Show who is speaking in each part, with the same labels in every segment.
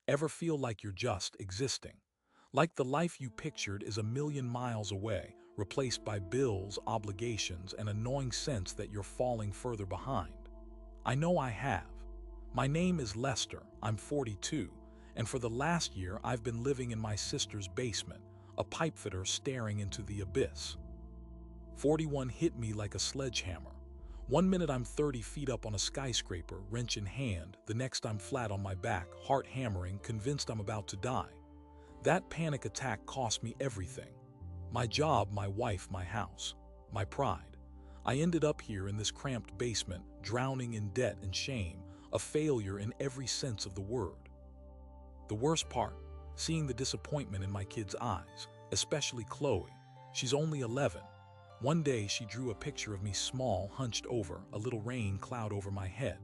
Speaker 1: Ever feel like you're just existing? Like the life you pictured is a million miles away, replaced by bills, obligations, and an annoying sense that you're falling further behind? I know I have. My name is Lester, I'm 42, and for the last year I've been living in my sister's basement, a pipefitter staring into the abyss. 41 hit me like a sledgehammer. One minute I'm 30 feet up on a skyscraper, wrench in hand, the next I'm flat on my back, heart hammering, convinced I'm about to die. That panic attack cost me everything. My job, my wife, my house, my pride. I ended up here in this cramped basement, drowning in debt and shame, a failure in every sense of the word. The worst part, seeing the disappointment in my kids' eyes, especially Chloe. She's only 11. One day she drew a picture of me small, hunched over, a little rain cloud over my head.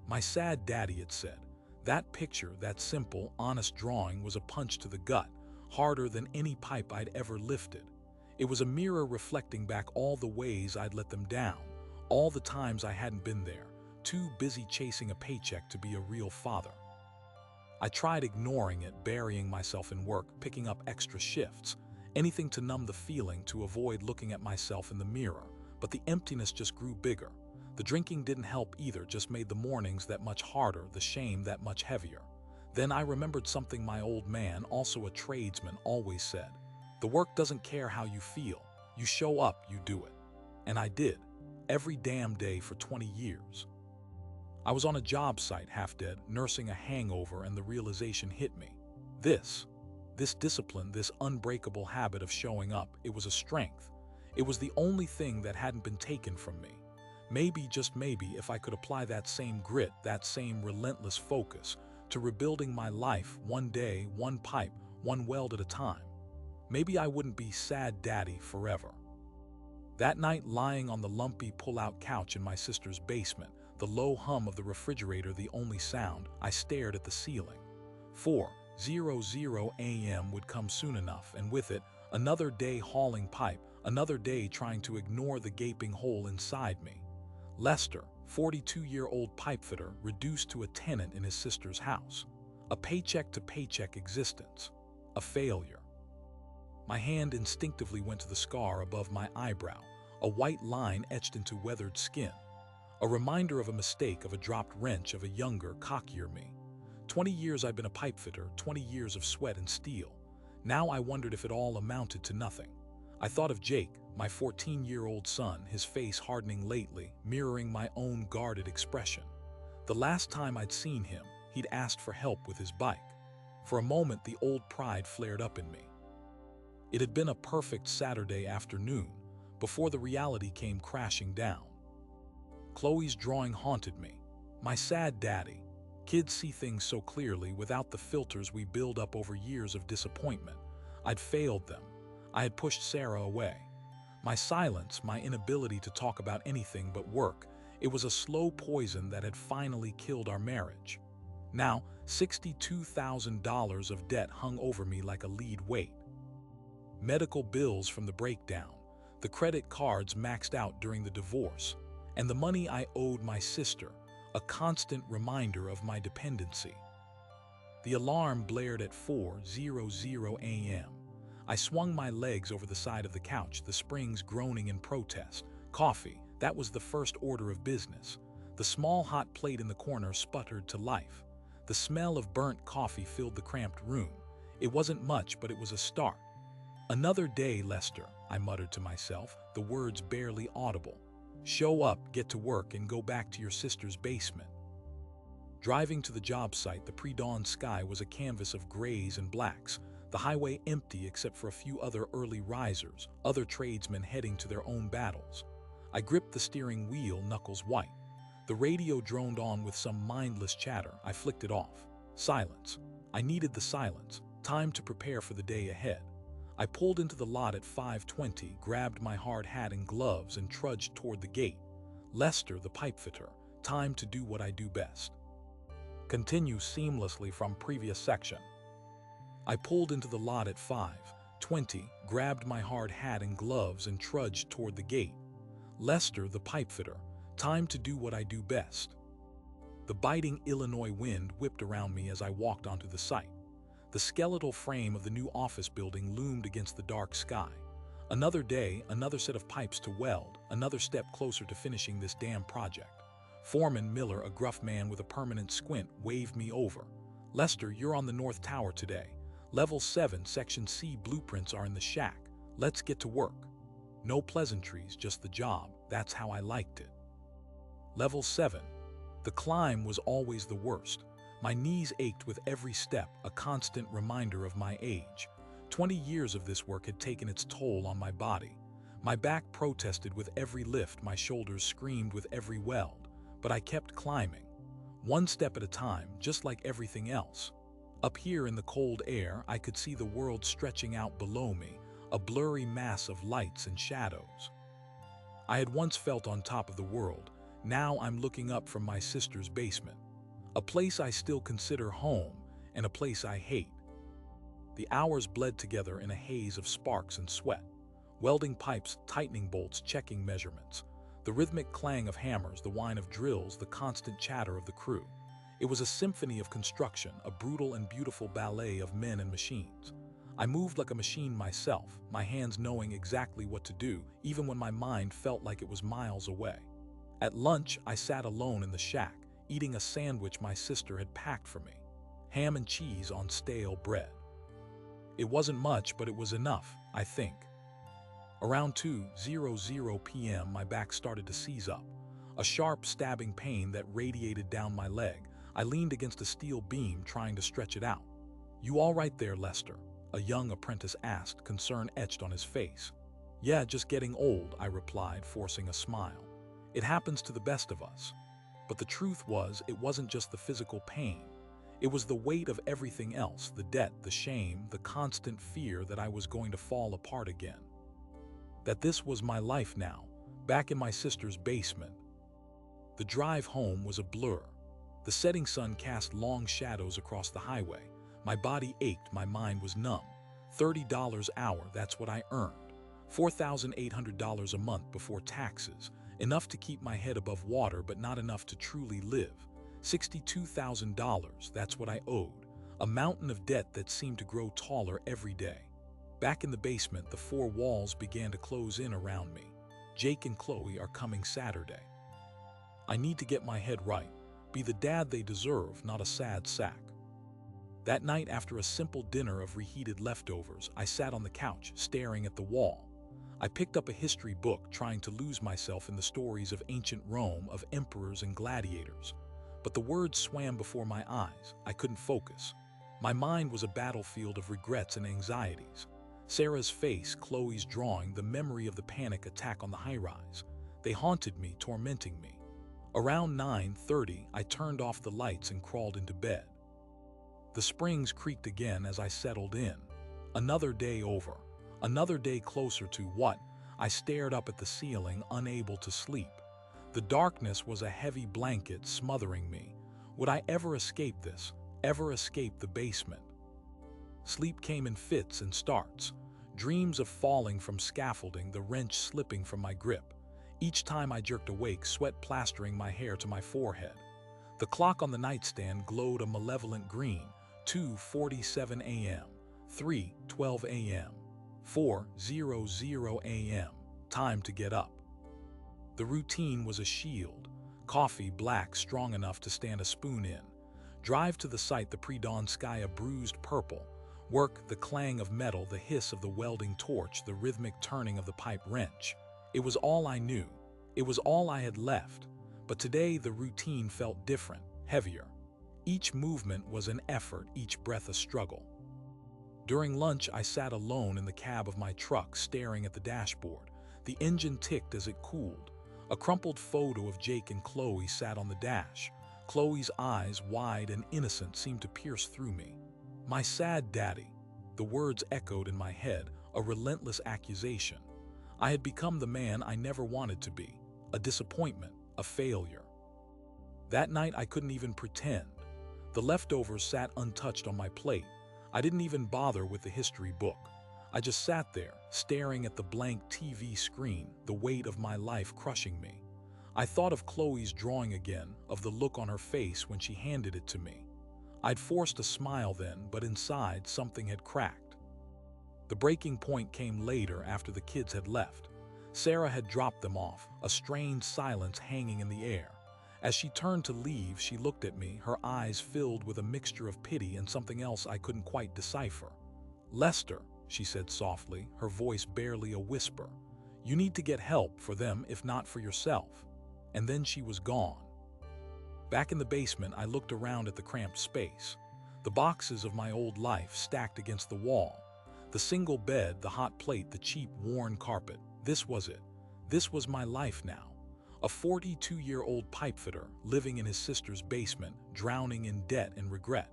Speaker 1: "My sad daddy," it said. That picture, that simple, honest drawing was a punch to the gut, harder than any pipe I'd ever lifted. It was a mirror reflecting back all the ways I'd let them down, all the times I hadn't been there, too busy chasing a paycheck to be a real father. I tried ignoring it, burying myself in work, picking up extra shifts, anything to numb the feeling, to avoid looking at myself in the mirror, but the emptiness just grew bigger. The drinking didn't help either, just made the mornings that much harder, the shame that much heavier. Then I remembered something my old man, also a tradesman, always said. The work doesn't care how you feel. You show up, you do it. And I did, every damn day for 20 years. I was on a job site, half dead, nursing a hangover, and the realization hit me. This discipline, this unbreakable habit of showing up, it was a strength. It was the only thing that hadn't been taken from me. Maybe, just maybe, if I could apply that same grit, that same relentless focus, to rebuilding my life one day, one pipe, one weld at a time, maybe I wouldn't be sad daddy forever. That night, lying on the lumpy pull-out couch in my sister's basement, the low hum of the refrigerator the only sound, I stared at the ceiling. 4:00 a.m. would come soon enough, and with it, another day hauling pipe, another day trying to ignore the gaping hole inside me. Lester, 42-year-old pipefitter, reduced to a tenant in his sister's house. A paycheck-to-paycheck existence. A failure. My hand instinctively went to the scar above my eyebrow, a white line etched into weathered skin. A reminder of a mistake, of a dropped wrench, of a younger, cockier me. 20 years I've been a pipefitter, 20 years of sweat and steel. Now I wondered if it all amounted to nothing. I thought of Jake, my 14-year-old son, his face hardening lately, mirroring my own guarded expression. The last time I'd seen him, he'd asked for help with his bike. For a moment, the old pride flared up in me. It had been a perfect Saturday afternoon, before the reality came crashing down. Chloe's drawing haunted me. My sad daddy. Kids see things so clearly without the filters we build up over years of disappointment. I'd failed them. I had pushed Sarah away. My silence, my inability to talk about anything but work, it was a slow poison that had finally killed our marriage. Now, $62,000 of debt hung over me like a lead weight. Medical bills from the breakdown, the credit cards maxed out during the divorce, and the money I owed my sister, a constant reminder of my dependency. The alarm blared at 4:00 a.m. I swung my legs over the side of the couch, the springs groaning in protest. Coffee, that was the first order of business. The small hot plate in the corner sputtered to life. The smell of burnt coffee filled the cramped room. It wasn't much, but it was a start. "Another day, Lester," I muttered to myself, the words barely audible. "Show up, get to work, and go back to your sister's basement." Driving to the job site, the pre-dawn sky was a canvas of grays and blacks, the highway empty except for a few other early risers, other tradesmen heading to their own battles. I gripped the steering wheel, knuckles white. The radio droned on with some mindless chatter. I flicked it off. Silence. I needed the silence. Time to prepare for the day ahead. I pulled into the lot at 5:20, grabbed my hard hat and gloves, and trudged toward the gate. Lester, the pipefitter. Time to do what I do best. Continue seamlessly from previous section. I pulled into the lot at 5:20, grabbed my hard hat and gloves, and trudged toward the gate. Lester, the pipefitter. Time to do what I do best. The biting Illinois wind whipped around me as I walked onto the site. The skeletal frame of the new office building loomed against the dark sky. Another day, another set of pipes to weld, another step closer to finishing this damn project. Foreman Miller, a gruff man with a permanent squint, waved me over. "Lester, you're on the North Tower today. Level 7, Section C blueprints are in the shack. Let's get to work." No pleasantries, just the job. That's how I liked it. Level 7. The climb was always the worst. My knees ached with every step, a constant reminder of my age. 20 years of this work had taken its toll on my body. My back protested with every lift, my shoulders screamed with every weld, but I kept climbing. One step at a time, just like everything else. Up here in the cold air, I could see the world stretching out below me, a blurry mass of lights and shadows. I had once felt on top of the world. Now I'm looking up from my sister's basement. A place I still consider home, and a place I hate. The hours bled together in a haze of sparks and sweat. Welding pipes, tightening bolts, checking measurements. The rhythmic clang of hammers, the whine of drills, the constant chatter of the crew. It was a symphony of construction, a brutal and beautiful ballet of men and machines. I moved like a machine myself, my hands knowing exactly what to do, even when my mind felt like it was miles away. At lunch, I sat alone in the shack, eating a sandwich my sister had packed for me. Ham and cheese on stale bread. It wasn't much, but it was enough, I think. Around 2:00 p.m., my back started to seize up. A sharp, stabbing pain that radiated down my leg. I leaned against a steel beam, trying to stretch it out. "You all right there, Lester?" a young apprentice asked, concern etched on his face. "Yeah, just getting old," I replied, forcing a smile. "It happens to the best of us." But the truth was, it wasn't just the physical pain. It was the weight of everything else, the debt, the shame, the constant fear that I was going to fall apart again. That this was my life now, back in my sister's basement. The drive home was a blur. The setting sun cast long shadows across the highway. My body ached, my mind was numb. $30 an hour, that's what I earned. $4,800 a month before taxes. Enough to keep my head above water, but not enough to truly live. $62,000, that's what I owed. A mountain of debt that seemed to grow taller every day. Back in the basement, the four walls began to close in around me. Jake and Chloe are coming Saturday. I need to get my head right. Be the dad they deserve, not a sad sack. That night, after a simple dinner of reheated leftovers, I sat on the couch, staring at the wall. I picked up a history book, trying to lose myself in the stories of ancient Rome, of emperors and gladiators. But the words swam before my eyes. I couldn't focus. My mind was a battlefield of regrets and anxieties. Sarah's face, Chloe's drawing, the memory of the panic attack on the high-rise. They haunted me, tormenting me. Around 9:30, I turned off the lights and crawled into bed. The springs creaked again as I settled in. Another day over. Another day closer to what? I stared up at the ceiling, unable to sleep. The darkness was a heavy blanket smothering me. Would I ever escape this? Ever escape the basement? Sleep came in fits and starts. Dreams of falling from scaffolding, the wrench slipping from my grip. Each time I jerked awake, sweat plastering my hair to my forehead. The clock on the nightstand glowed a malevolent green. 2:47 a.m. 3:12 a.m. 4:00 a.m. Time to get up. The routine was a shield. Coffee black, strong enough to stand a spoon in. Drive to the site, the pre-dawn sky a bruised purple. Work, the clang of metal, the hiss of the welding torch, the rhythmic turning of the pipe wrench. It was all I knew. It was all I had left. But today the routine felt different, heavier. Each movement was an effort, each breath a struggle. During lunch, I sat alone in the cab of my truck, staring at the dashboard. The engine ticked as it cooled. A crumpled photo of Jake and Chloe sat on the dash. Chloe's eyes, wide and innocent, seemed to pierce through me. "My sad daddy." The words echoed in my head, a relentless accusation. I had become the man I never wanted to be, a disappointment, a failure. That night I couldn't even pretend. The leftovers sat untouched on my plate. I didn't even bother with the history book. I just sat there, staring at the blank TV screen, the weight of my life crushing me. I thought of Chloe's drawing again, of the look on her face when she handed it to me. I'd forced a smile then, but inside something had cracked. The breaking point came later after the kids had left. Sarah had dropped them off, a strange silence hanging in the air. As she turned to leave, she looked at me, her eyes filled with a mixture of pity and something else I couldn't quite decipher. "Lester," she said softly, her voice barely a whisper, "you need to get help for them if not for yourself." And then she was gone. Back in the basement, I looked around at the cramped space. The boxes of my old life stacked against the wall. The single bed, the hot plate, the cheap, worn carpet. This was it. This was my life now. A 42-year-old pipefitter living in his sister's basement, drowning in debt and regret.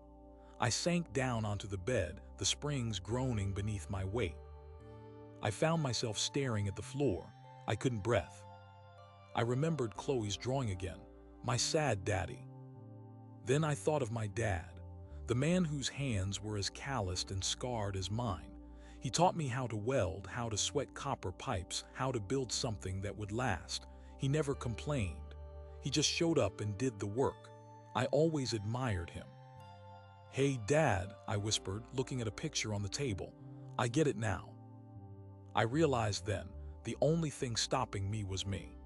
Speaker 1: I sank down onto the bed, the springs groaning beneath my weight. I found myself staring at the floor. I couldn't breathe. I remembered Chloe's drawing again, my sad daddy. Then I thought of my dad, the man whose hands were as calloused and scarred as mine. He taught me how to weld, how to sweat copper pipes, how to build something that would last. He never complained. He just showed up and did the work. I always admired him. "Hey, Dad," I whispered, looking at a picture on the table. "I get it now." I realized then, the only thing stopping me was me.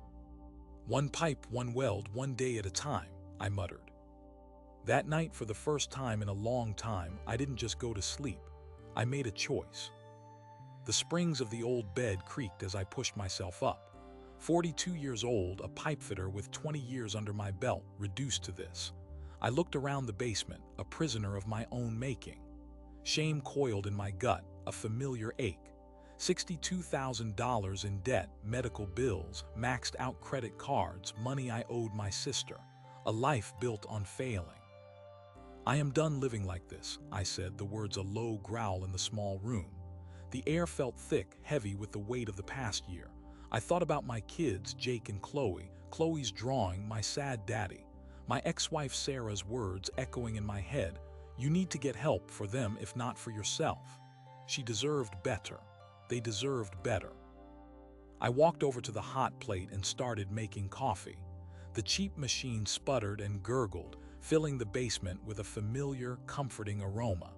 Speaker 1: "One pipe, one weld, one day at a time," I muttered. That night, for the first time in a long time, I didn't just go to sleep. I made a choice. The springs of the old bed creaked as I pushed myself up. 42 years old, a pipefitter with 20 years under my belt, reduced to this. I looked around the basement, a prisoner of my own making. Shame coiled in my gut, a familiar ache. $62,000 in debt, medical bills, maxed out credit cards, money I owed my sister. A life built on failing. "I am done living like this," I said, the words a low growl in the small room. The air felt thick, heavy with the weight of the past year. I thought about my kids, Jake and Chloe, Chloe's drawing, my sad daddy. My ex-wife Sarah's words echoing in my head, "You need to get help for them if not for yourself." She deserved better. They deserved better. I walked over to the hot plate and started making coffee. The cheap machine sputtered and gurgled, filling the basement with a familiar, comforting aroma.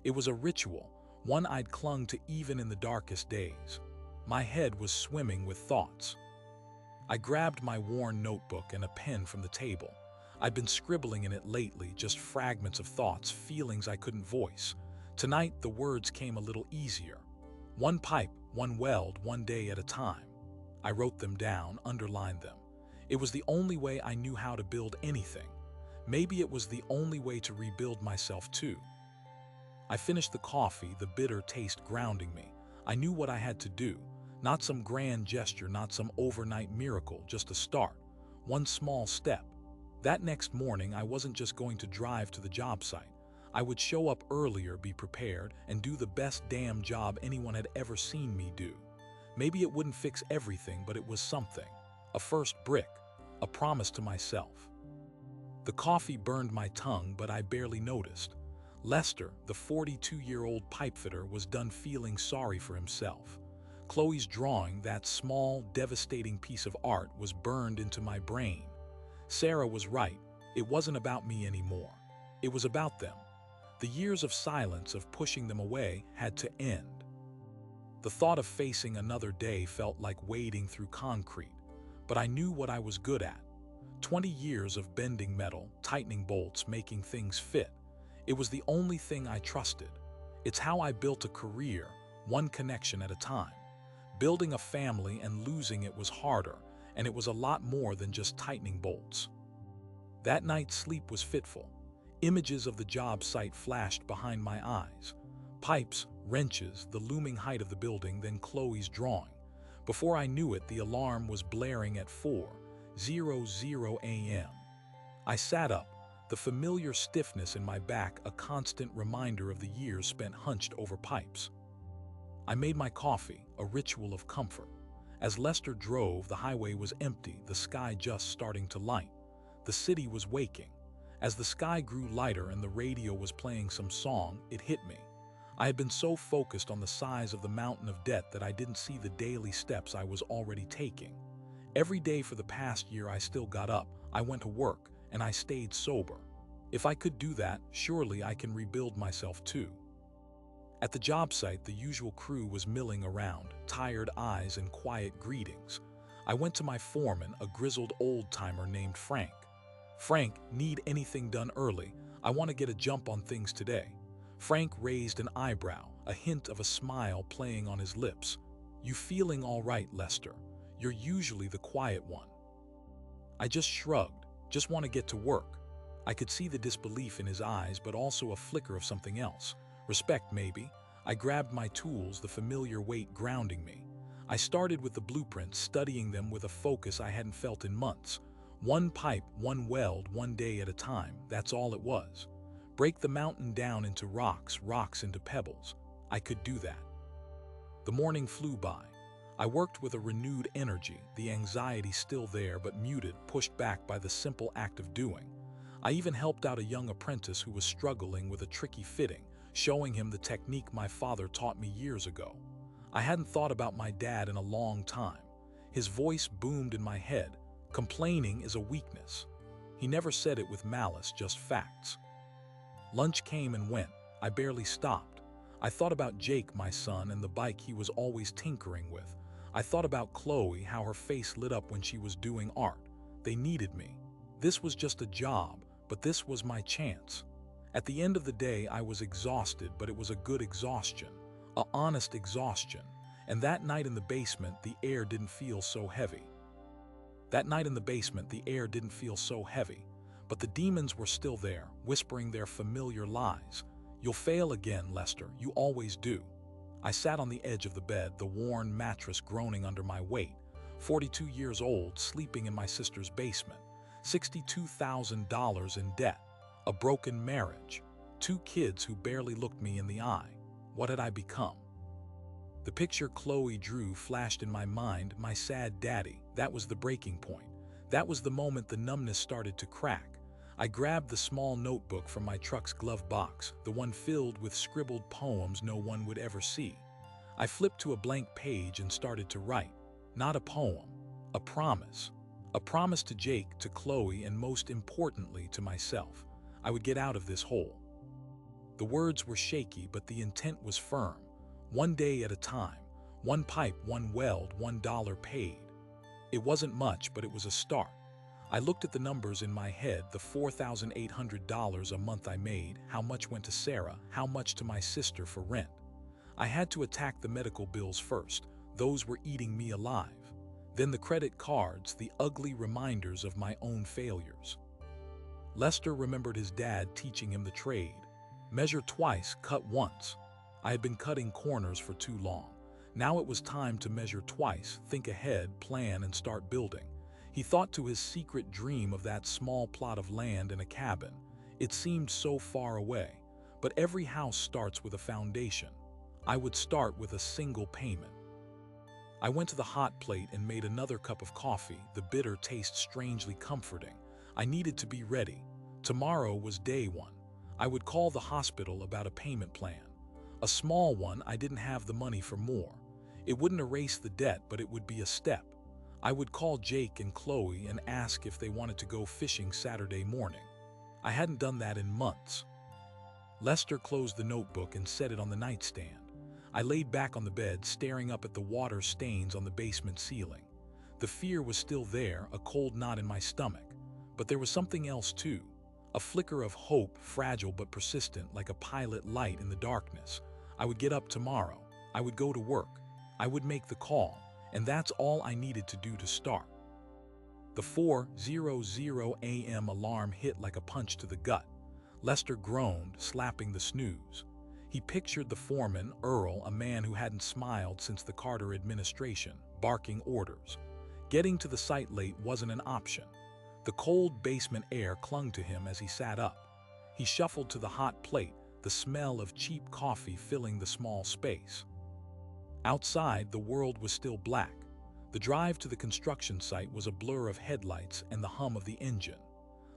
Speaker 1: It was a ritual, one I'd clung to even in the darkest days. My head was swimming with thoughts. I grabbed my worn notebook and a pen from the table. I'd been scribbling in it lately, just fragments of thoughts, feelings I couldn't voice. Tonight, the words came a little easier. One pipe, one weld, one day at a time. I wrote them down, underlined them. It was the only way I knew how to build anything. Maybe it was the only way to rebuild myself too. I finished the coffee, the bitter taste grounding me. I knew what I had to do. Not some grand gesture, not some overnight miracle, just a start. One small step. That next morning, I wasn't just going to drive to the job site. I would show up earlier, be prepared, and do the best damn job anyone had ever seen me do. Maybe it wouldn't fix everything, but it was something. A first brick. A promise to myself. The coffee burned my tongue, but I barely noticed. Lester, the 42-year-old pipefitter, was done feeling sorry for himself. Chloe's drawing, that small, devastating piece of art, was burned into my brain. Sarah was right. It wasn't about me anymore. It was about them. The years of silence, of pushing them away, had to end. The thought of facing another day felt like wading through concrete, but I knew what I was good at. 20 years of bending metal, tightening bolts, making things fit. It was the only thing I trusted. It's how I built a career, one connection at a time. Building a family and losing it was harder, and it was a lot more than just tightening bolts. That night, sleep was fitful. Images of the job site flashed behind my eyes. Pipes, wrenches, the looming height of the building, then Chloe's drawing. Before I knew it, the alarm was blaring at 4:00 a.m. I sat up, the familiar stiffness in my back a constant reminder of the years spent hunched over pipes. I made my coffee, a ritual of comfort. As Lester drove, the highway was empty, the sky just starting to light. The city was waking. As the sky grew lighter and the radio was playing some song, it hit me. I had been so focused on the size of the mountain of debt that I didn't see the daily steps I was already taking. Every day for the past year I still got up, I went to work, and I stayed sober. If I could do that, surely I can rebuild myself too. At the job site, the usual crew was milling around, tired eyes and quiet greetings. I went to my foreman, a grizzled old-timer named Frank. "Frank, need anything done early? I want to get a jump on things today." Frank raised an eyebrow, a hint of a smile playing on his lips. "You feeling all right, Lester? You're usually the quiet one." I just shrugged. "Just want to get to work." I could see the disbelief in his eyes, but also a flicker of something else. Respect, maybe. I grabbed my tools, the familiar weight grounding me. I started with the blueprints, studying them with a focus I hadn't felt in months. One pipe, one weld, one day at a time, that's all it was. Break the mountain down into rocks, rocks into pebbles. I could do that. The morning flew by. I worked with a renewed energy, the anxiety still there but muted, pushed back by the simple act of doing. I even helped out a young apprentice who was struggling with a tricky fitting, showing him the technique my father taught me years ago. I hadn't thought about my dad in a long time. His voice boomed in my head. Complaining is a weakness. He never said it with malice, just facts. Lunch came and went. I barely stopped. I thought about Jake, my son, and the bike he was always tinkering with. I thought about Chloe, how her face lit up when she was doing art. They needed me. This was just a job, but this was my chance. At the end of the day, I was exhausted, but it was a good exhaustion, a honest exhaustion. And that night in the basement, the air didn't feel so heavy. But the demons were still there, whispering their familiar lies. "You'll fail again, Lester. You always do." I sat on the edge of the bed, the worn mattress groaning under my weight. 42 years old, sleeping in my sister's basement. $62,000 in debt. A broken marriage. 2 kids who barely looked me in the eye. What had I become? The picture Chloe drew flashed in my mind, my sad daddy. That was the breaking point. That was the moment the numbness started to crack. I grabbed the small notebook from my truck's glove box, the one filled with scribbled poems no one would ever see. I flipped to a blank page and started to write. Not a poem, a promise. A promise to Jake, to Chloe, and most importantly to myself. I would get out of this hole. The words were shaky, but the intent was firm. One day at a time. One pipe, one weld, $1 paid. It wasn't much, but it was a start. I looked at the numbers in my head, the $4,800 a month I made, how much went to Sarah, how much to my sister for rent. I had to attack the medical bills first. Those were eating me alive. Then the credit cards, the ugly reminders of my own failures. Lester remembered his dad teaching him the trade. Measure twice, cut once. I had been cutting corners for too long. Now it was time to measure twice, think ahead, plan, and start building. He thought to his secret dream of that small plot of land and a cabin. It seemed so far away, but every house starts with a foundation. I would start with a single payment. I went to the hot plate and made another cup of coffee, the bitter taste strangely comforting. I needed to be ready. Tomorrow was day one. I would call the hospital about a payment plan. A small one, I didn't have the money for more. It wouldn't erase the debt, but it would be a step. I would call Jake and Chloe and ask if they wanted to go fishing Saturday morning. I hadn't done that in months. Lester closed the notebook and set it on the nightstand. I laid back on the bed, staring up at the water stains on the basement ceiling. The fear was still there, a cold knot in my stomach. But there was something else too. A flicker of hope, fragile but persistent, like a pilot light in the darkness. I would get up tomorrow. I would go to work. I would make the call. And that's all I needed to do to start. The 4:00 a.m. alarm hit like a punch to the gut. Lester groaned, slapping the snooze. He pictured the foreman, Earl, a man who hadn't smiled since the Carter administration, barking orders. Getting to the site late wasn't an option. The cold basement air clung to him as he sat up. He shuffled to the hot plate, the smell of cheap coffee filling the small space. Outside, the world was still black. The drive to the construction site was a blur of headlights and the hum of the engine.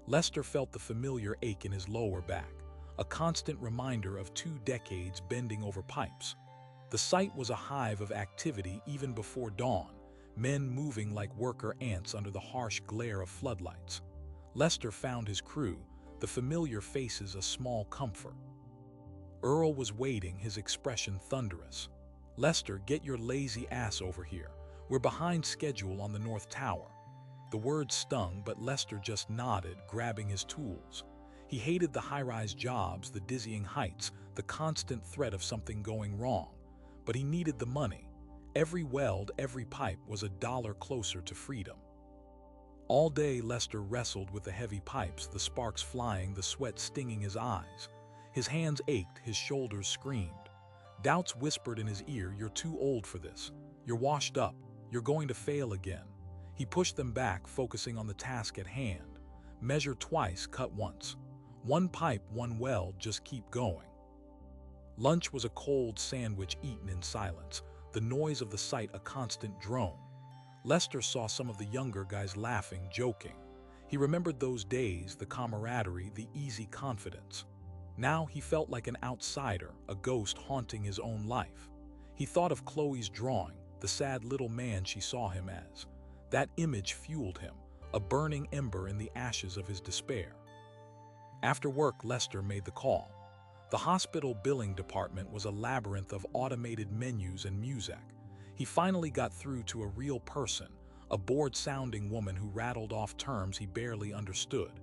Speaker 1: Lester felt the familiar ache in his lower back, a constant reminder of 2 decades bending over pipes. The site was a hive of activity even before dawn. men moving like worker ants under the harsh glare of floodlights. Lester found his crew, the familiar faces a small comfort. Earl was waiting, his expression thunderous. "Lester, get your lazy ass over here. We're behind schedule on the North Tower." The words stung, but Lester just nodded, grabbing his tools. He hated the high-rise jobs, the dizzying heights, the constant threat of something going wrong. But he needed the money. Every weld, every pipe was $1 closer to freedom. All day Lester wrestled with the heavy pipes, the sparks flying, the sweat stinging his eyes. His hands ached, his shoulders screamed. Doubts whispered in his ear, "You're too old for this. You're washed up. You're going to fail again." He pushed them back, focusing on the task at hand. Measure twice, cut once. One pipe, one weld, just keep going. Lunch was a cold sandwich eaten in silence, the noise of the sight a constant drone. Lester saw some of the younger guys laughing, joking. He remembered those days, the camaraderie, the easy confidence. Now he felt like an outsider, a ghost haunting his own life. He thought of Chloe's drawing, the sad little man she saw him as. That image fueled him, a burning ember in the ashes of his despair. After work, Lester made the call. The hospital billing department was a labyrinth of automated menus and music. He finally got through to a real person, a bored-sounding woman who rattled off terms he barely understood.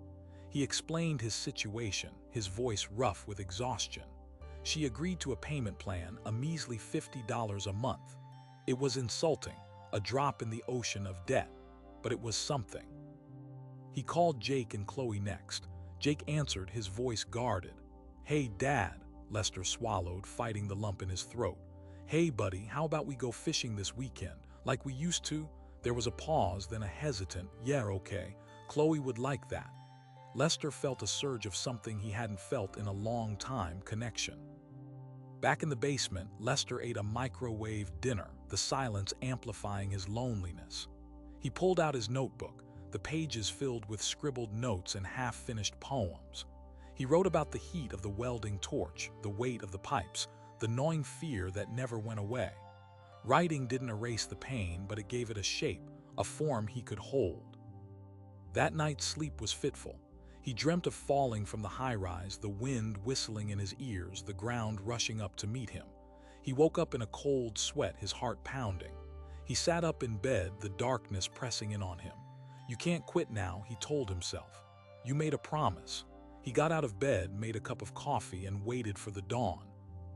Speaker 1: He explained his situation, his voice rough with exhaustion. She agreed to a payment plan, a measly $50 a month. It was insulting, a drop in the ocean of debt, but it was something. He called Jake and Chloe next. Jake answered, his voice guarded. "Hey, Dad," Lester swallowed, fighting the lump in his throat. "Hey, buddy, how about we go fishing this weekend, like we used to?" There was a pause, then a hesitant, "Yeah, okay. Chloe would like that." Lester felt a surge of something he hadn't felt in a long time, connection. Back in the basement, Lester ate a microwave dinner, the silence amplifying his loneliness. He pulled out his notebook, the pages filled with scribbled notes and half-finished poems. He wrote about the heat of the welding torch, the weight of the pipes, the gnawing fear that never went away. Writing didn't erase the pain, but it gave it a shape, a form he could hold. That night, sleep was fitful. He dreamt of falling from the high-rise, the wind whistling in his ears, the ground rushing up to meet him. He woke up in a cold sweat, his heart pounding. He sat up in bed, the darkness pressing in on him. "You can't quit now," he told himself. "You made a promise." He got out of bed, made a cup of coffee, and waited for the dawn.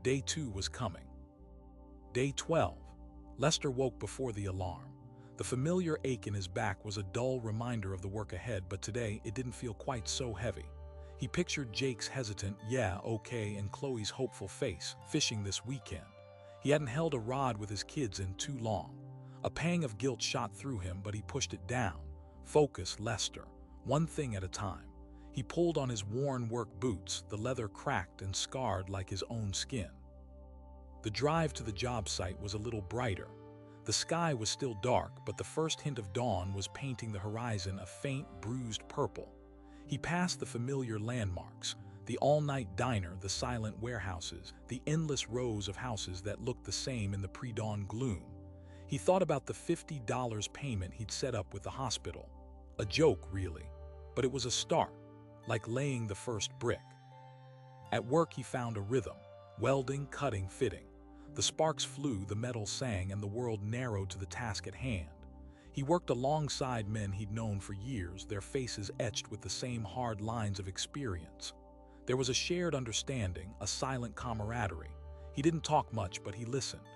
Speaker 1: Day 2 was coming. Day 12. Lester woke before the alarm. The familiar ache in his back was a dull reminder of the work ahead, but today it didn't feel quite so heavy. He pictured Jake's hesitant, "Yeah, okay," and Chloe's hopeful face, fishing this weekend. He hadn't held a rod with his kids in too long. A pang of guilt shot through him, but he pushed it down. Focus, Lester. One thing at a time. He pulled on his worn work boots, the leather cracked and scarred like his own skin. The drive to the job site was a little brighter. The sky was still dark, but the first hint of dawn was painting the horizon a faint, bruised purple. He passed the familiar landmarks, the all-night diner, the silent warehouses, the endless rows of houses that looked the same in the pre-dawn gloom. He thought about the $50 payment he'd set up with the hospital. A joke, really, but it was a start, like laying the first brick. At work he found a rhythm, welding, cutting, fitting. The sparks flew, the metal sang, and the world narrowed to the task at hand. He worked alongside men he'd known for years, their faces etched with the same hard lines of experience. There was a shared understanding, a silent camaraderie. He didn't talk much, but he listened.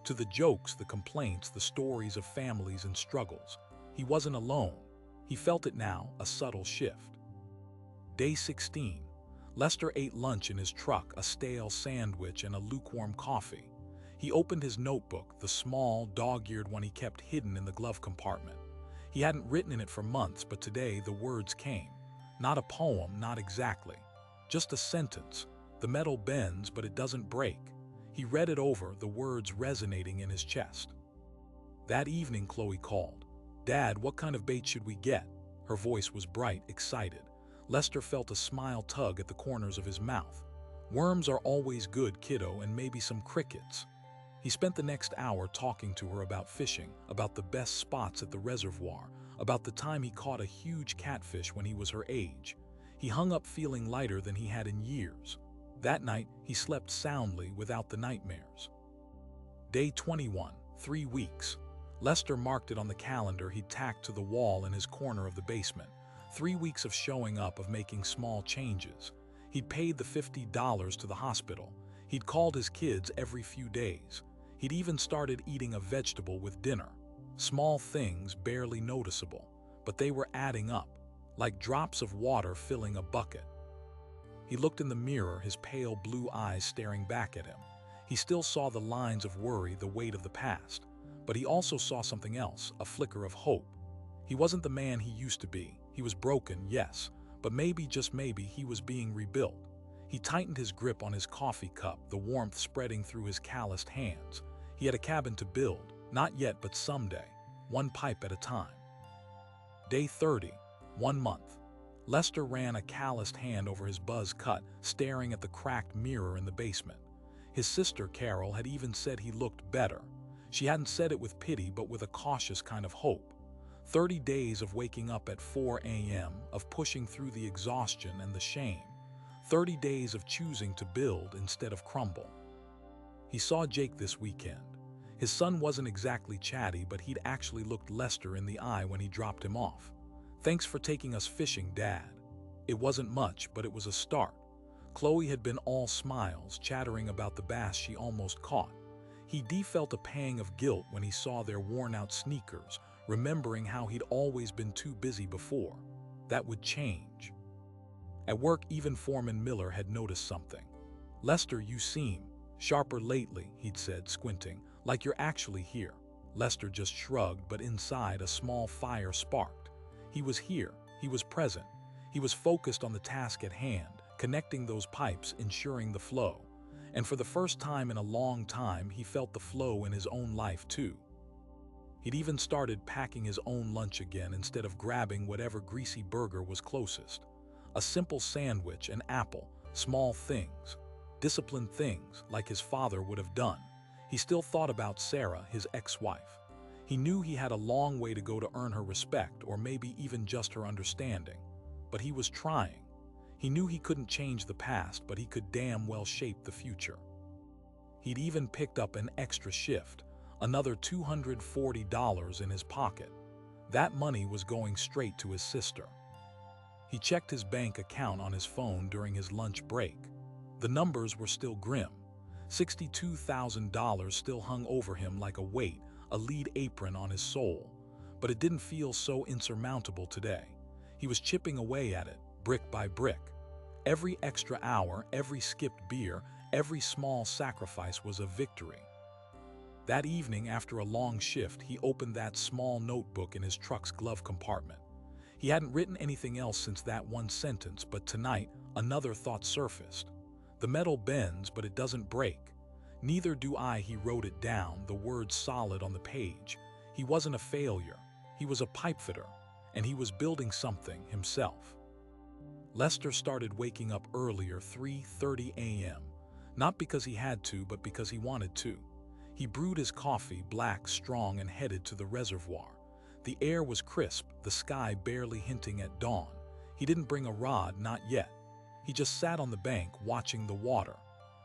Speaker 1: To the jokes, the complaints, the stories of families and struggles. He wasn't alone. He felt it now, a subtle shift. Day 16. Lester ate lunch in his truck, a stale sandwich and a lukewarm coffee. He opened his notebook, the small, dog-eared one he kept hidden in the glove compartment. He hadn't written in it for months, but today the words came. Not a poem, not exactly. Just a sentence. The metal bends, but it doesn't break. He read it over, the words resonating in his chest. That evening, Chloe called. "Dad, what kind of bait should we get?" Her voice was bright, excited. Lester felt a smile tug at the corners of his mouth. "Worms are always good, kiddo, and maybe some crickets." He spent the next hour talking to her about fishing, about the best spots at the reservoir, about the time he caught a huge catfish when he was her age. He hung up feeling lighter than he had in years. That night, he slept soundly without the nightmares. Day 21, 3 weeks. Lester marked it on the calendar he'd tacked to the wall in his corner of the basement. 3 weeks of showing up, of making small changes. He'd paid the $50 to the hospital. He'd called his kids every few days. He'd even started eating a vegetable with dinner. Small things, barely noticeable, but they were adding up, like drops of water filling a bucket. He looked in the mirror, his pale blue eyes staring back at him. He still saw the lines of worry, the weight of the past, but he also saw something else, a flicker of hope. He wasn't the man he used to be. He was broken, yes, but maybe, just maybe, he was being rebuilt. He tightened his grip on his coffee cup, the warmth spreading through his calloused hands. He had a cabin to build, not yet, but someday, one pipe at a time. Day 30, 1 month. Lester ran a calloused hand over his buzz cut, staring at the cracked mirror in the basement. His sister, Carol, had even said he looked better. She hadn't said it with pity, but with a cautious kind of hope. 30 days of waking up at 4 a.m., of pushing through the exhaustion and the shame. 30 days of choosing to build instead of crumble. He saw Jake this weekend. His son wasn't exactly chatty, but he'd actually looked Lester in the eye when he dropped him off. "Thanks for taking us fishing, Dad." It wasn't much, but it was a start. Chloe had been all smiles, chattering about the bass she almost caught. He felt a pang of guilt when he saw their worn-out sneakers, remembering how he'd always been too busy before. That would change. At work, even Foreman Miller had noticed something. "Lester, you seem sharper lately," he'd said, squinting, "like you're actually here." Lester just shrugged, but inside a small fire sparked. He was here, he was present, he was focused on the task at hand, connecting those pipes, ensuring the flow. And for the first time in a long time, he felt the flow in his own life too. He'd even started packing his own lunch again instead of grabbing whatever greasy burger was closest. A simple sandwich, an apple, small things, disciplined things like his father would have done. He still thought about Sarah, his ex-wife. He knew he had a long way to go to earn her respect, or maybe even just her understanding. But he was trying. He knew he couldn't change the past, but he could damn well shape the future. He'd even picked up an extra shift, another $240 in his pocket. That money was going straight to his sister. He checked his bank account on his phone during his lunch break. The numbers were still grim. $62,000 still hung over him like a weight, a lead apron on his soul. But it didn't feel so insurmountable today. He was chipping away at it, brick by brick. Every extra hour, every skipped beer, every small sacrifice was a victory. That evening, after a long shift, he opened that small notebook in his truck's glove compartment. He hadn't written anything else since that one sentence, but tonight, another thought surfaced. The metal bends, but it doesn't break. Neither do I. He wrote it down, the words solid on the page. He wasn't a failure. He was a pipefitter, and he was building something himself. Lester started waking up earlier, 3:30 a.m., not because he had to, but because he wanted to. He brewed his coffee, black, strong, and headed to the reservoir. The air was crisp, the sky barely hinting at dawn. He didn't bring a rod, not yet. He just sat on the bank, watching the water.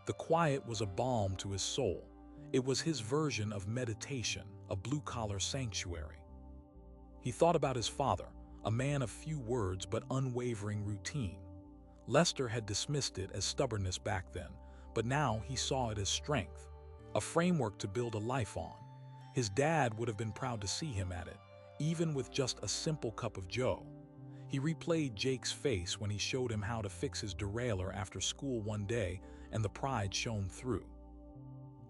Speaker 1: The quiet was a balm to his soul. It was his version of meditation, a blue-collar sanctuary. He thought about his father, a man of few words but unwavering routine. Lester had dismissed it as stubbornness back then, but now he saw it as strength, a framework to build a life on. His dad would have been proud to see him at it, even with just a simple cup of joe. He replayed Jake's face when he showed him how to fix his derailleur after school one day, and the pride shone through.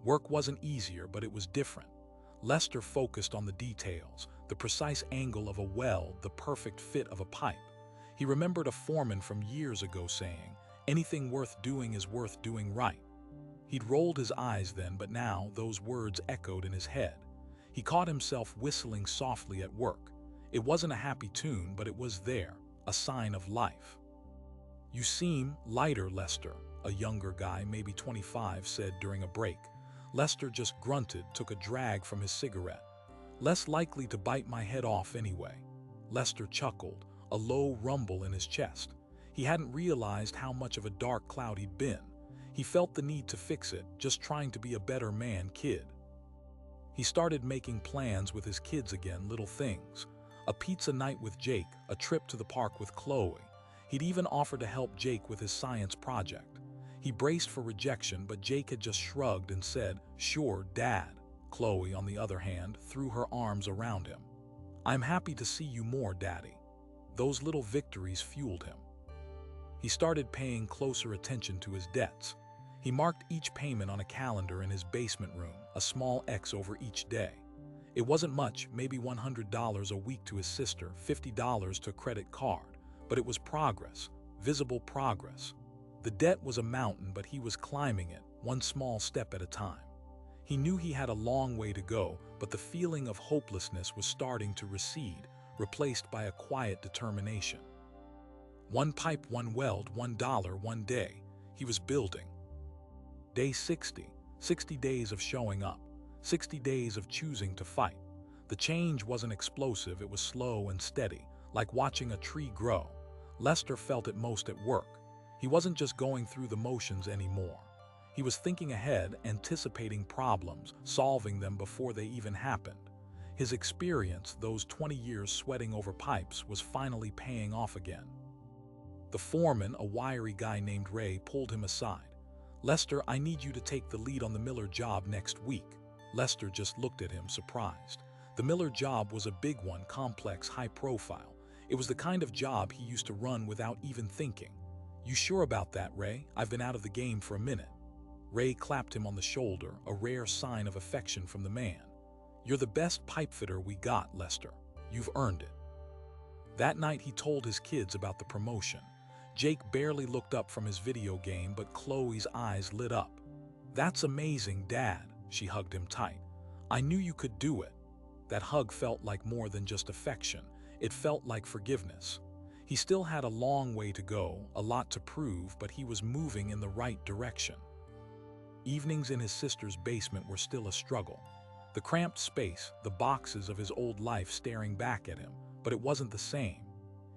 Speaker 1: Work wasn't easier, but it was different. Lester focused on the details, the precise angle of a weld, the perfect fit of a pipe. He remembered a foreman from years ago saying, "Anything worth doing is worth doing right." He'd rolled his eyes then, but now those words echoed in his head. He caught himself whistling softly at work. It wasn't a happy tune, but it was there, a sign of life. "You seem lighter, Lester," a younger guy, maybe 25, said during a break. Lester just grunted, took a drag from his cigarette. Less likely to bite my head off anyway. Lester chuckled, a low rumble in his chest. He hadn't realized how much of a dark cloud he'd been. He felt the need to fix it, just trying to be a better man kid. He started making plans with his kids again, little things. A pizza night with Jake, a trip to the park with Chloe. He'd even offered to help Jake with his science project. He braced for rejection, but Jake had just shrugged and said, "Sure, Dad." Chloe, on the other hand, threw her arms around him. "I'm happy to see you more, Daddy." Those little victories fueled him. He started paying closer attention to his debts. He marked each payment on a calendar in his basement room, a small X over each day. It wasn't much, maybe $100 a week to his sister, $50 to a credit card, but it was progress, visible progress. The debt was a mountain, but he was climbing it, one small step at a time. He knew he had a long way to go, but the feeling of hopelessness was starting to recede, replaced by a quiet determination. One pipe, one weld, $1, one day. He was building. Day 60, 60 days of showing up, 60 days of choosing to fight. The change wasn't explosive, it was slow and steady, like watching a tree grow. Lester felt it most at work. He wasn't just going through the motions anymore. He was thinking ahead, anticipating problems, solving them before they even happened. His experience, those 20 years sweating over pipes, was finally paying off again. The foreman, a wiry guy named Ray, pulled him aside. "Lester, I need you to take the lead on the Miller job next week." Lester just looked at him, surprised. The Miller job was a big one, complex, high profile. It was the kind of job he used to run without even thinking. "You sure about that, Ray? I've been out of the game for a minute." Ray clapped him on the shoulder, a rare sign of affection from the man. "You're the best pipe fitter we got, Lester. You've earned it." That night he told his kids about the promotion. Jake barely looked up from his video game, but Chloe's eyes lit up. "That's amazing, Dad." She hugged him tight. "I knew you could do it." That hug felt like more than just affection. It felt like forgiveness. He still had a long way to go, a lot to prove, but he was moving in the right direction. Evenings in his sister's basement were still a struggle. The cramped space, the boxes of his old life staring back at him, but it wasn't the same.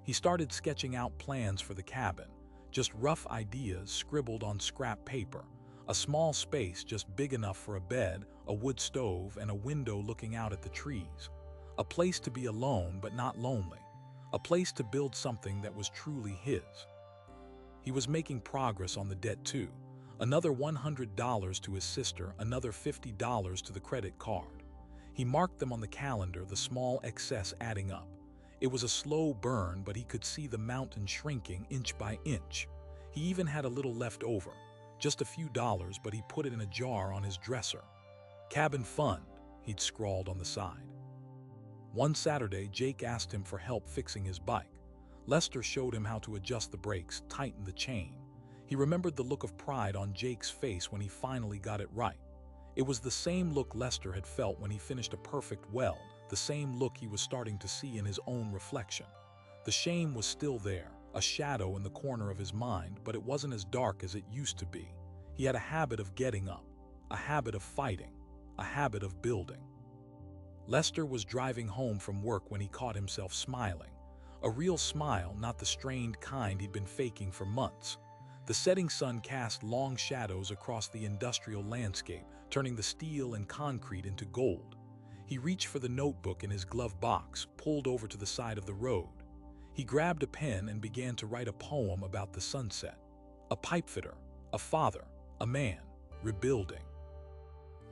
Speaker 1: He started sketching out plans for the cabin, just rough ideas scribbled on scrap paper. A small space just big enough for a bed, a wood stove, and a window looking out at the trees. A place to be alone but not lonely. A place to build something that was truly his. He was making progress on the debt too. Another $100 to his sister, another $50 to the credit card. He marked them on the calendar, the small excess adding up. It was a slow burn, but he could see the mountain shrinking inch by inch. He even had a little left over, just a few dollars, but he put it in a jar on his dresser. "Cabin fund," he'd scrawled on the side. One Saturday, Jake asked him for help fixing his bike. Lester showed him how to adjust the brakes, tighten the chain. He remembered the look of pride on Jake's face when he finally got it right. It was the same look Lester had felt when he finished a perfect weld, the same look he was starting to see in his own reflection. The shame was still there, a shadow in the corner of his mind, but it wasn't as dark as it used to be. He had a habit of getting up, a habit of fighting, a habit of building. Lester was driving home from work when he caught himself smiling. A real smile, not the strained kind he'd been faking for months. The setting sun cast long shadows across the industrial landscape, turning the steel and concrete into gold. He reached for the notebook in his glove box, pulled over to the side of the road. He grabbed a pen and began to write a poem about the sunset. A pipefitter, a father, a man, rebuilding.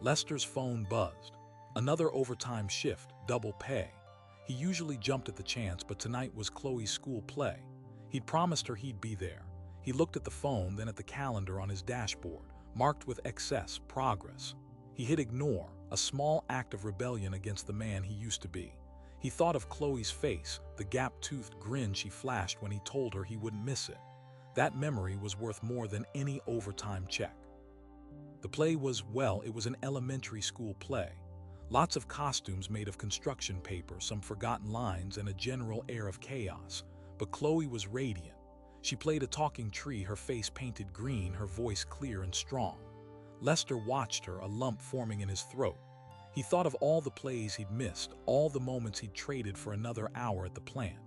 Speaker 1: Lester's phone buzzed. Another overtime shift, double pay. He usually jumped at the chance, but tonight was Chloe's school play. He'd promised her he'd be there. He looked at the phone, then at the calendar on his dashboard, marked with excess, progress. He hit ignore, a small act of rebellion against the man he used to be. He thought of Chloe's face, the gap-toothed grin she flashed when he told her he wouldn't miss it. That memory was worth more than any overtime check. The play was, well, it was an elementary school play. Lots of costumes made of construction paper, some forgotten lines, and a general air of chaos. But Chloe was radiant. She played a talking tree, her face painted green, her voice clear and strong. Lester watched her, a lump forming in his throat. He thought of all the plays he'd missed, all the moments he'd traded for another hour at the plant.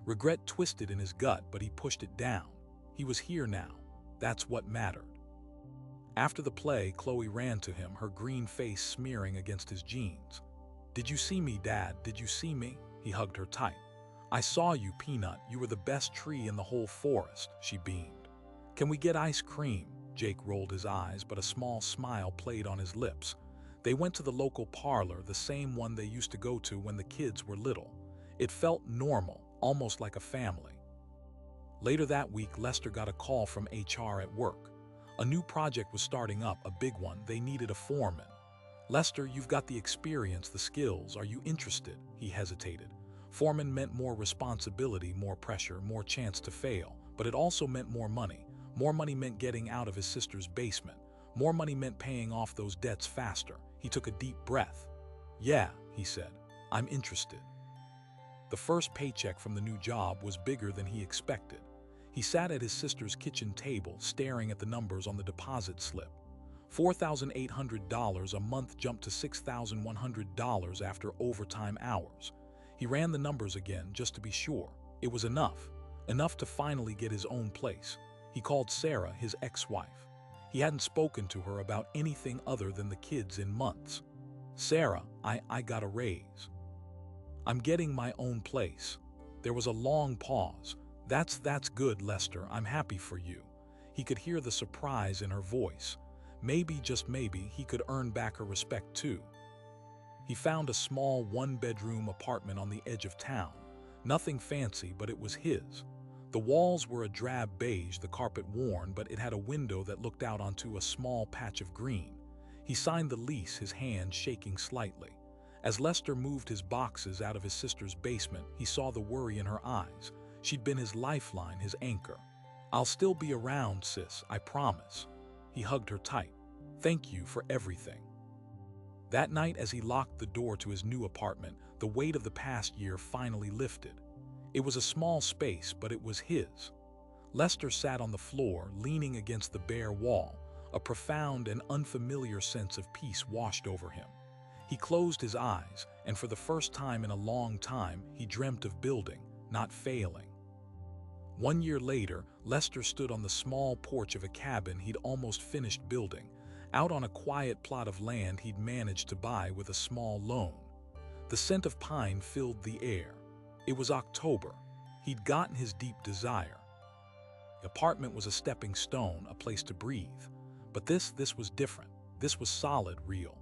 Speaker 1: Regret twisted in his gut, but he pushed it down. He was here now. That's what mattered. After the play, Chloe ran to him, her green face smearing against his jeans. "Did you see me, Dad? Did you see me?" He hugged her tight. "I saw you, Peanut. You were the best tree in the whole forest," she beamed. "Can we get ice cream?" Jake rolled his eyes, but a small smile played on his lips. They went to the local parlor, the same one they used to go to when the kids were little. It felt normal, almost like a family. Later that week, Lester got a call from HR at work. A new project was starting up, a big one. They needed a foreman. "Lester, you've got the experience, the skills. Are you interested?" He hesitated. Foreman meant more responsibility, more pressure, more chance to fail. But it also meant more money. More money meant getting out of his sister's basement. More money meant paying off those debts faster. He took a deep breath. "Yeah," he said, "I'm interested." The first paycheck from the new job was bigger than he expected. He sat at his sister's kitchen table, staring at the numbers on the deposit slip. $4,800 a month jumped to $6,100 after overtime hours. He ran the numbers again just to be sure. It was enough. Enough to finally get his own place. He called Sarah, his ex-wife. He hadn't spoken to her about anything other than the kids in months. "Sarah, I got a raise. I'm getting my own place." There was a long pause. That's good, Lester. I'm happy for you." He could hear the surprise in her voice. Maybe, just maybe, he could earn back her respect too. He found a small one-bedroom apartment on the edge of town. Nothing fancy, but it was his. The walls were a drab beige, the carpet worn, but it had a window that looked out onto a small patch of green. He signed the lease, his hand shaking slightly. As Lester moved his boxes out of his sister's basement, he saw the worry in her eyes. She'd been his lifeline, his anchor. "I'll still be around, sis, I promise." He hugged her tight. "Thank you for everything." That night, as he locked the door to his new apartment, the weight of the past year finally lifted. It was a small space, but it was his. Lester sat on the floor, leaning against the bare wall. A profound and unfamiliar sense of peace washed over him. He closed his eyes, and for the first time in a long time, he dreamt of building, not failing. 1 year later, Lester stood on the small porch of a cabin he'd almost finished building, out on a quiet plot of land he'd managed to buy with a small loan. The scent of pine filled the air. It was October. He'd gotten his deep desire. The apartment was a stepping stone, a place to breathe. But this was different. This was solid, real.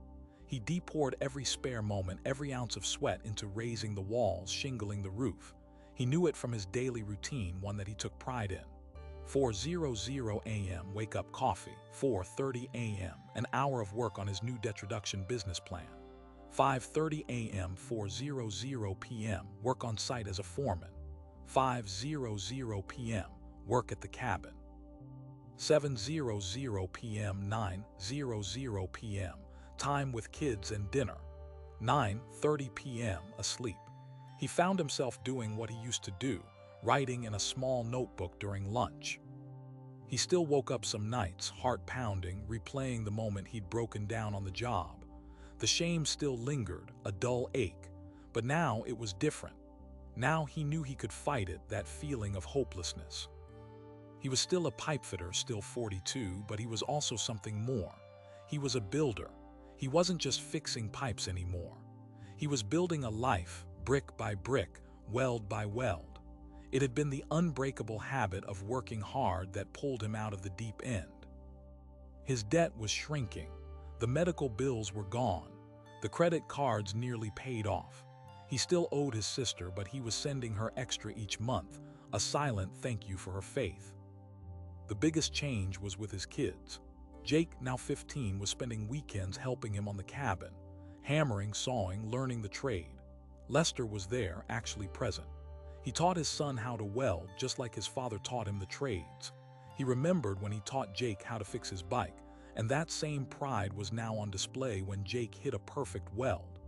Speaker 1: He poured every spare moment, every ounce of sweat into raising the walls, shingling the roof. He knew it from his daily routine, one that he took pride in. 4:00 a.m. wake-up coffee. 4:30 a.m. an hour of work on his new debt reduction business plan. 5:30 a.m. 4:00 p.m. work on site as a foreman. 5:00 p.m. work at the cabin. 7:00 p.m. 9:00 p.m. time with kids and dinner. 9:30 p.m. asleep. He found himself doing what he used to do, writing in a small notebook during lunch. He still woke up some nights, heart pounding, replaying the moment he'd broken down on the job. The shame still lingered, a dull ache. But now it was different. Now he knew he could fight it, that feeling of hopelessness. He was still a pipefitter, still 42, but he was also something more. He was a builder. He wasn't just fixing pipes anymore. He was building a life, brick by brick, weld by weld. It had been the unbreakable habit of working hard that pulled him out of the deep end. His debt was shrinking. The medical bills were gone. The credit cards nearly paid off. He still owed his sister, but he was sending her extra each month, a silent thank you for her faith. The biggest change was with his kids. Jake, now 15, was spending weekends helping him on the cabin, hammering, sawing, learning the trade. Lester was there, actually present. He taught his son how to weld, just like his father taught him the trades. He remembered when he taught Jake how to fix his bike, and that same pride was now on display when Jake hit a perfect weld.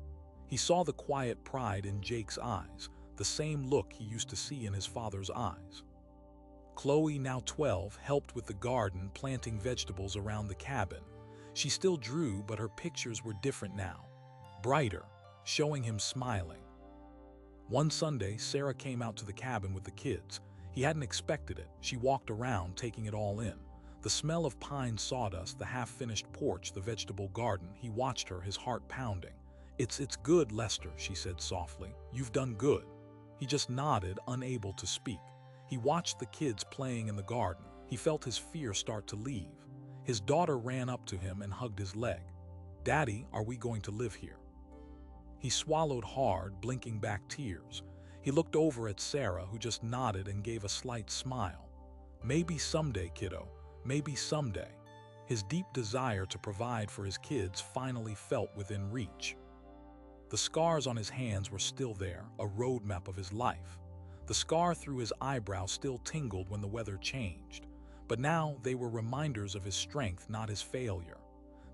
Speaker 1: He saw the quiet pride in Jake's eyes, the same look he used to see in his father's eyes. Chloe, now 12, helped with the garden, planting vegetables around the cabin. She still drew, but her pictures were different now, brighter, showing him smiling. One Sunday, Sarah came out to the cabin with the kids. He hadn't expected it. She walked around, taking it all in. The smell of pine sawdust, the half-finished porch, the vegetable garden. He watched her, his heart pounding. It's good, Lester," she said softly. "You've done good." He just nodded, unable to speak. He watched the kids playing in the garden. He felt his fear start to leave. His daughter ran up to him and hugged his leg. "Daddy, are we going to live here?" He swallowed hard, blinking back tears. He looked over at Sarah, who just nodded and gave a slight smile. "Maybe someday, kiddo. Maybe someday." His deep desire to provide for his kids finally felt within reach. The scars on his hands were still there, a roadmap of his life. The scar through his eyebrow still tingled when the weather changed. But now they were reminders of his strength, not his failure.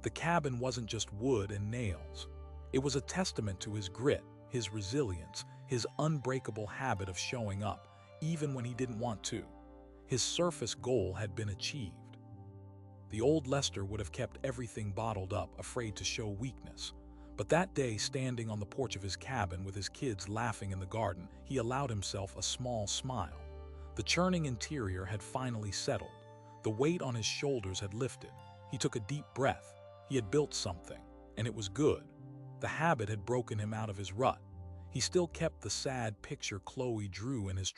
Speaker 1: The cabin wasn't just wood and nails. It was a testament to his grit, his resilience, his unbreakable habit of showing up, even when he didn't want to. His surface goal had been achieved. The old Lester would have kept everything bottled up, afraid to show weakness. But that day, standing on the porch of his cabin with his kids laughing in the garden, he allowed himself a small smile. The churning interior had finally settled. The weight on his shoulders had lifted. He took a deep breath. He had built something, and it was good. The habit had broken him out of his rut. He still kept the sad picture Chloe drew in his